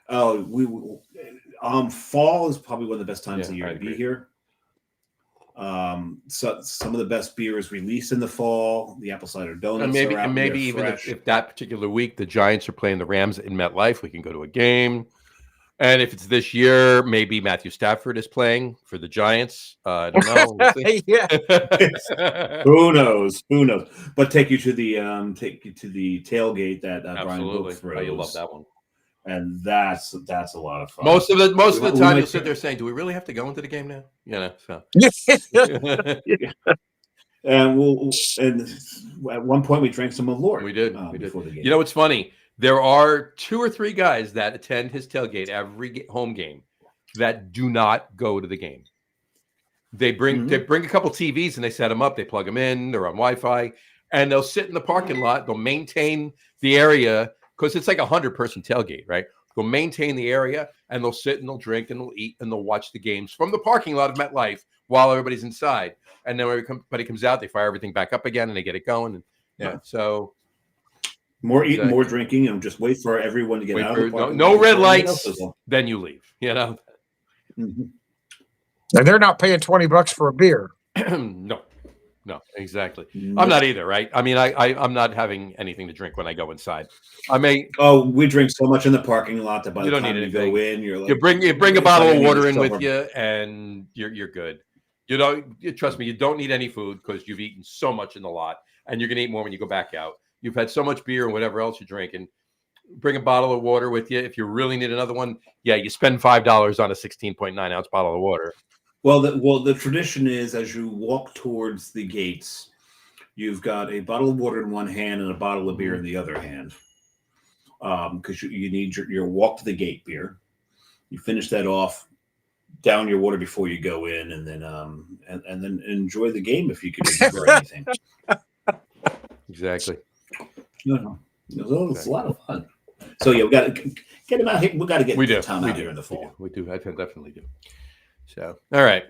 Oh, fall is probably one of the best times of the year to be here. So some of the best beer is released in the fall. The apple cider donuts, and maybe even if that particular week the Giants are playing the Rams in MetLife, we can go to a game. And if it's this year, maybe Matthew Stafford is playing for the Giants. I don't know. We'll yeah. Who knows? But take you to the tailgate that Brian Book throws. Oh, you love that one. And that's a lot of fun. Most of the time, you'll sit there saying, "Do we really have to go into the game now?" So. And at one point we drank some Laird. We did. Before the game. You know what's funny? There are 2 or 3 guys that attend his tailgate every home game that do not go to the game. They bring a couple TVs and they set them up. They plug them in. They're on Wi-Fi, and they'll sit in the parking lot. They'll maintain the area. Because it's like 100-person tailgate, right? They'll maintain the area, and they'll sit and they'll drink and they'll eat and they'll watch the games from the parking lot of MetLife while everybody's inside. And then when everybody comes out, they fire everything back up again and they get it going. And so more eating, more drinking, and just wait for everyone to get out of the parking. No red lights, then you leave. And they're not paying $20 for a beer. No, exactly. I'm not either, right? I mean, I'm not having anything to drink when I go inside. I may. Oh, we drink so much in the parking lot that by the time you go in, you're like you bring a bottle of water in with you, and you're good. Trust me, you don't need any food because you've eaten so much in the lot, and you're gonna eat more when you go back out. You've had so much beer and whatever else you're drinking. Bring a bottle of water with you if you really need another one. Yeah, you spend $5 on a 16.9 ounce bottle of water. Well, the tradition is as you walk towards the gates, you've got a bottle of water in one hand and a bottle of beer in the other hand, because you need your walk to the gate beer. You finish that off, down your water before you go in, and then enjoy the game if you can enjoy anything. Exactly. It's a lot of fun. So yeah, we got to get him out here. We got to get Tom out here in the fall. We do. I definitely do. So, all right.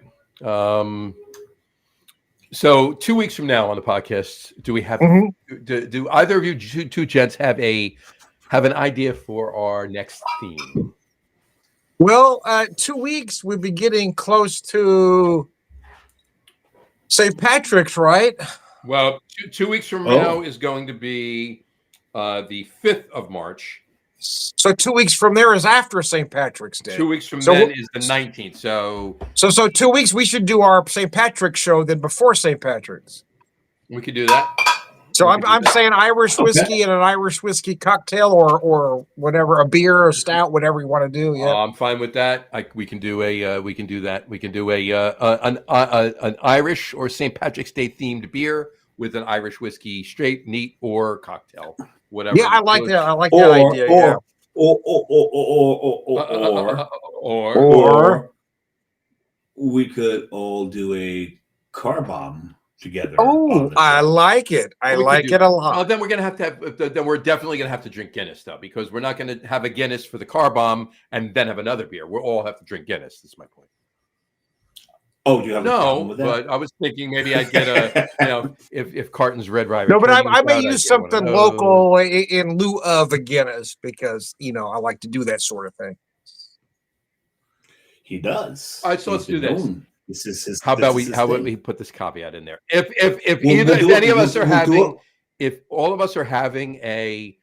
So 2 weeks from now on the podcast, do we have do either of you two gents have an idea for our next theme? Well, 2 weeks we'll be getting close to St. Patrick's, right? Well, 2 weeks from now is going to be the 5th of March. So 2 weeks from there is after St. Patrick's Day. 2 weeks from then is the 19th. So 2 weeks we should do our St. Patrick's show then before St. Patrick's. We could do that. So I'm saying Irish whiskey and an Irish whiskey cocktail or whatever, a beer or stout, whatever you want to do. Yeah, I'm fine with that. We can do an Irish or St. Patrick's Day themed beer with an Irish whiskey, straight, neat, or cocktail. Whatever. Yeah, I like that. I like that idea. Or we could all do a car bomb together. Oh, I like it. I like it a lot. Oh, then we're gonna have to have. Then we're definitely gonna have to drink Guinness though, because we're not gonna have a Guinness for the car bomb and then have another beer. We'll all have to drink Guinness. That's my point. Oh, do you have a problem with that? But I was thinking maybe I'd get if Carton's Red Rider. No, but I may use something local in lieu of a Guinness because I like to do that sort of thing. He does. All right, so let's do this. This is his. How about we put this caveat in there? If all of us are having a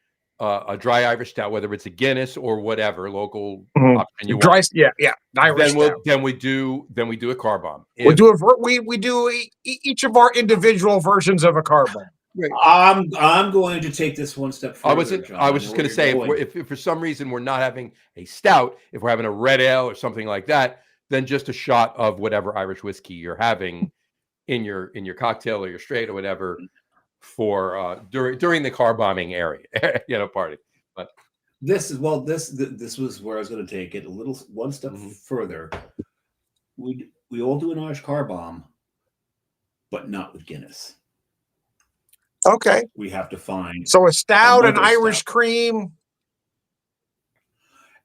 dry Irish stout, whether it's a Guinness or whatever local option you want. Irish stout. Then we do a car bomb. We do each of our individual versions of a car bomb. Right. I'm going to take this one step further. I was just going to say if for some reason we're not having a stout, if we're having a red ale or something like that, then just a shot of whatever Irish whiskey you're having in your cocktail or your straight or whatever for during the car bombing area, party. But this was where I was going to take it a little one step further. We all do an Irish car bomb, but not with Guinness. Okay. We have to find a stout, an Irish cream.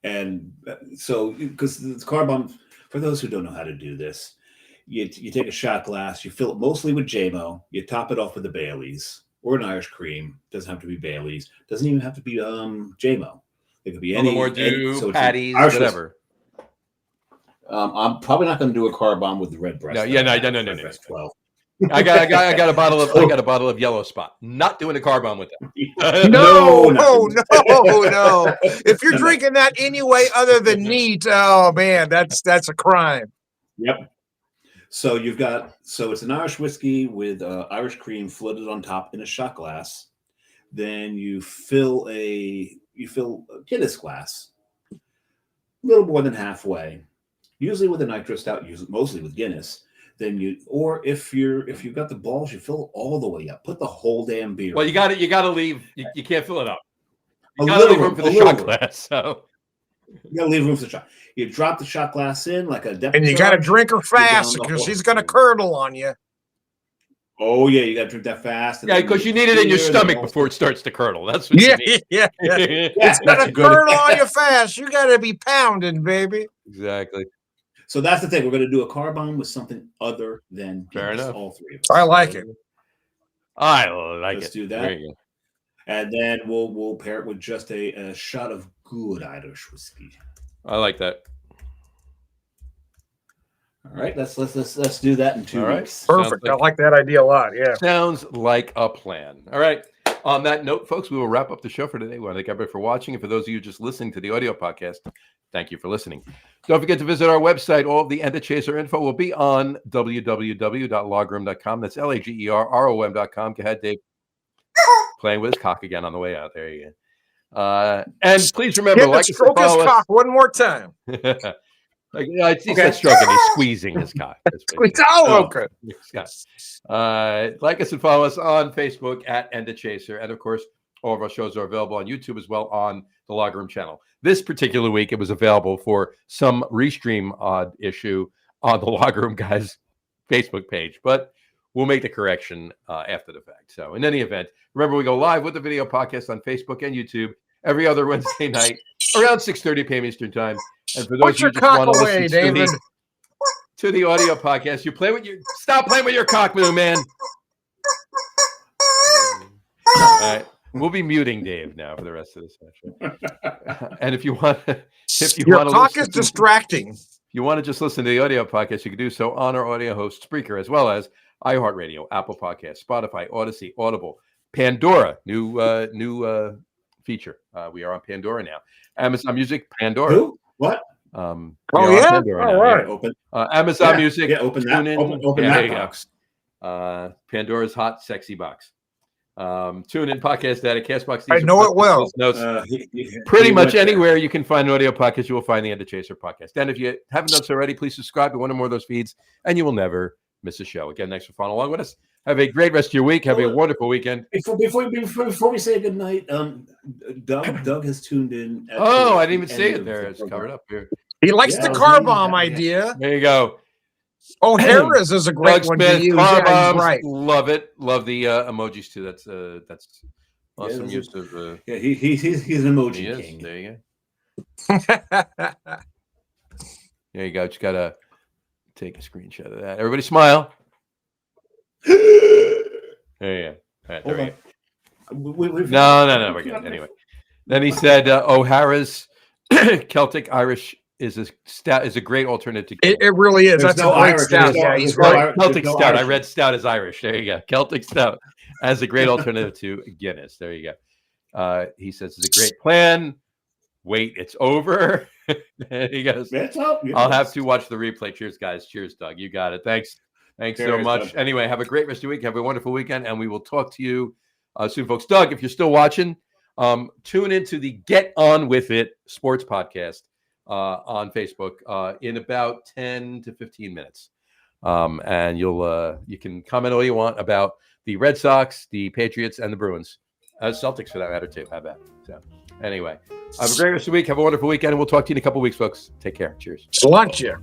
And so, because the car bomb, for those who don't know how to do this, you take a shot glass, you fill it mostly with JMO, you top it off with the Baileys or an Irish cream. Doesn't have to be Baileys. Doesn't even have to be JMO. It could be any more do so patties, Irish whatever. I'm probably not going to do a car bomb with the red breast. No. Breast 12. I got a bottle of Yellow Spot. Not doing a car bomb with that. No. If you're drinking that any way other than neat, oh man, that's a crime. Yep. So it's an Irish whiskey with Irish cream floated on top in a shot glass. Then you fill a Guinness glass, a little more than halfway, usually with a nitro stout, mostly with Guinness. Then if you've got the balls, you fill it all the way up. Put the whole damn beer. Well, you got to leave. You can't fill it up. You got to leave room for the shot glass. So you got to leave room for the shot. You drop the shot glass in like a depth. And you got to drink her fast because she's going to curdle on you. Oh yeah, you got to drink that fast. Yeah, because you need it in your stomach before it starts to curdle. That's what you need. Yeah. It's going to curdle on you fast. You got to be pounding, baby. Exactly. So that's the thing. We're going to do a car bomb with something other than Fair enough. All three of us. I like it. Let's do that. There you go. And then we'll pair it with just a shot of good Irish whiskey. I like that. All right, let's do that in 2 weeks. Perfect. I like that idea a lot. Yeah. Sounds like a plan. All right. On that note, folks, we will wrap up the show for today. We want to thank everybody for watching. And for those of you just listening to the audio podcast, thank you for listening. Don't forget to visit our website. All of the Ender Chaser info will be on www.logroom.com. That's LAGERROM.com. Go ahead, Dave. Playing with his cock again on the way out. There you go. And please remember, stroke his cock one more time. He's not stroking. He's squeezing his cock. Okay. Like us and follow us on Facebook at Ender Chaser. And of course, all of our shows are available on YouTube as well on the Locker Room channel. This particular week, it was available for some restream odd issue on the Locker Room guys Facebook page, but we'll make the correction after the fact. So in any event, remember we go live with the video podcast on Facebook and YouTube every other Wednesday night around 6:30 p.m. Eastern time. And for those Put your cock away, David. To the audio podcast, stop playing with your cock, little man. All right. We'll be muting Dave now for the rest of this session. And if you want, your cock is distracting. If you want to just listen to the audio podcast, you can do so on our audio host Spreaker, as well as iHeartRadio, Apple Podcasts, Spotify, Odyssey, Audible, Pandora, new feature. We are on Pandora now. Amazon Music, Pandora. Who? What? Pandora all right. Open. Amazon Music. Yeah, open that. Open that box. Pandora's hot, sexy box. Tune in, Podcast Addict, Castbox. I know it well. Pretty much anywhere you can find an audio podcast, you will find the Ender Chaser podcast. And if you haven't done so already, please subscribe to one or more of those feeds, and you will never miss a show. Again, thanks for following along with us. Have a great rest of your week. Have a wonderful weekend. Before we say goodnight, Doug has tuned in. I didn't even see it there. It's covered up here. He likes the car bomb idea. There you go. Oh, Harris is a great one to use. Car bombs, right. Love it. Love the emojis too. That's awesome use of. He's an emoji king. There you go. There you go. Just gotta take a screenshot of that. Everybody smile. There you go. All right, there we go. No, we're good. Anyway, then he said, O'Hara's Celtic Irish is a great alternative. It really is. That's a great stout. Yeah, he's right. Celtic stout. I read stout as Irish. There you go. Celtic stout as a great alternative to Guinness. There you go. He says it's a great plan. Wait, it's over. And he goes, I'll have to watch the replay. Cheers, guys. Cheers, Doug. You got it. Thanks so much. Anyway, have a great rest of your week. Have a wonderful weekend, and we will talk to you soon, folks. Doug, if you're still watching, tune into the Get On With It sports podcast on Facebook in about 10 to 15 minutes. And you can comment all you want about the Red Sox, the Patriots, and the Bruins. Celtics for that matter too. How about? So anyway, have a great rest of the week. Have a wonderful weekend, and we'll talk to you in a couple of weeks, folks. Take care. Cheers. Lunch you.